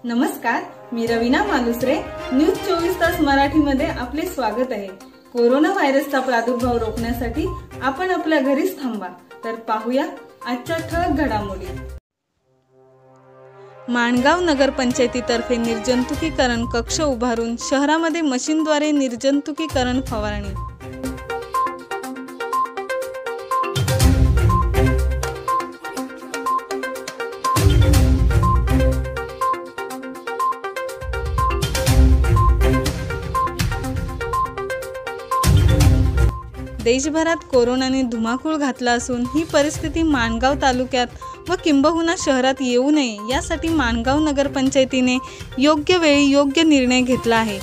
नमस्कार, मी रवीना मालुसरे. न्यूज 24 तास मराठीमध्ये आपले स्वागत आहे. कोरोना व्हायरसचा प्रादुर्भाव रोखण्यासाठी आपण आपल्या घरीच थांबा. तर पाहूया आजच्या ठळक घडामोडी. माणगाव नगरपंचायतीतर्फे निर्जंतुकीकरण कक्ष उभारून शहरामध्ये मशीनद्वारे निर्जंतुकीकरण फवारणी. देशभरात कोरोनाने धुमाकूळ घातला असून ही परिस्थिती माणगाव तालुक्यात व किंबहुना शहरात येऊ नये यासाठी माणगाव नगरपंचायतीने योग्य वेळी योग्य निर्णय घेतला आहे.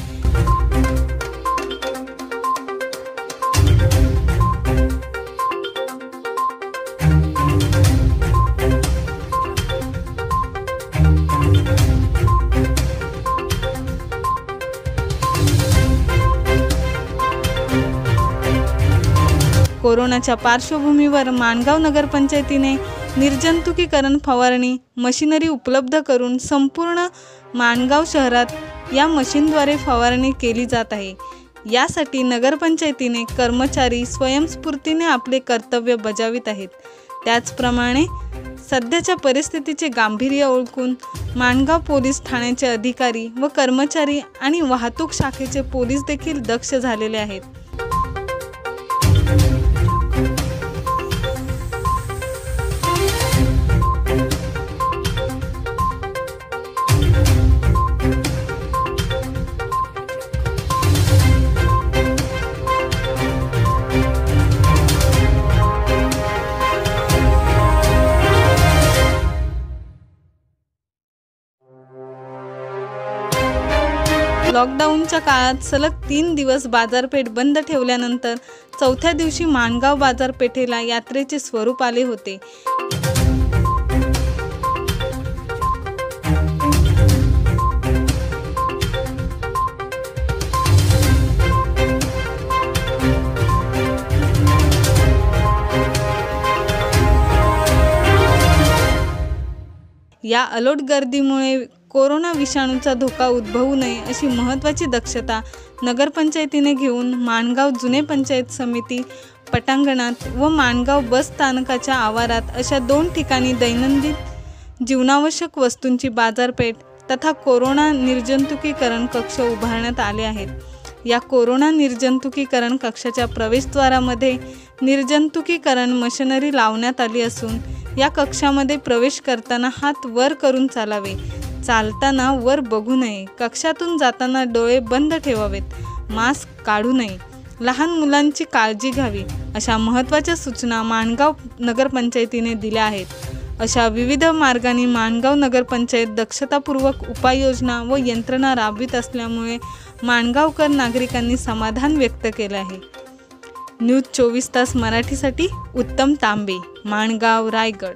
कोरोनाच्या पार्श्वभूमीवर माणगाव नगरपंचायतीने निर्जंतुकीकरण फवारणी मशिनरी उपलब्ध करून संपूर्ण माणगाव शहरात या मशीनद्वारे फवारणी केली जात आहे. यासाठी नगरपंचायतीने कर्मचारी स्वयंस्फूर्तीने आपले कर्तव्य बजावित आहेत. त्याचप्रमाणे सध्याच्या परिस्थितीचे गांभीर्य ओळखून माणगाव पोलीस ठाण्याचे अधिकारी व कर्मचारी आणि वाहतूक शाखेचे पोलीस देखील दक्ष झालेले आहेत. लॉकडाऊनच्या काळात सलग 3 दिवस बाजारपेठ बंद ठेवल्यानंतर चौथ्या दिवशी माणगाव बाजारपेठेला यात्रेचे स्वरूप आले होते. या अलोट गर्दीमुळे कोरोना विषाणूचा धोका उद्भवू नये अशी महत्त्वाची दक्षता नगरपंचायतीने घेऊन माणगाव जुने पंचायत समिती पटांगणात व माणगाव बस स्थानकाच्या आवारात अशा 2 ठिकाणी दैनंदिन जीवनावश्यक वस्तूंची बाजारपेठ तथा कोरोना निर्जंतुकीकरण कक्ष उभारण्यात आले आहेत. या कोरोना निर्जंतुकीकरण कक्षाच्या प्रवेशद्वारामध्ये निर्जंतुकीकरण मशिनरी लावण्यात आली असून या कक्षामध्ये प्रवेश करताना हात वर करून चालावे, चालताना वर बघू नये, कक्षातून जाताना डोळे बंद ठेवावेत, मास्क काढू नये, लहान मुलांची काळजी घ्यावी अशा महत्त्वाच्या सूचना माणगाव नगरपंचायतीने दिल्या आहेत. अशा विविध मार्गांनी माणगाव नगरपंचायत दक्षतापूर्वक उपाययोजना व यंत्रणा राबवित असल्यामुळे माणगावकर नागरिकांनी समाधान व्यक्त केले आहे. न्यूज 24 तास मराठीसाठी उत्तम तांबे, माणगाव, रायगड.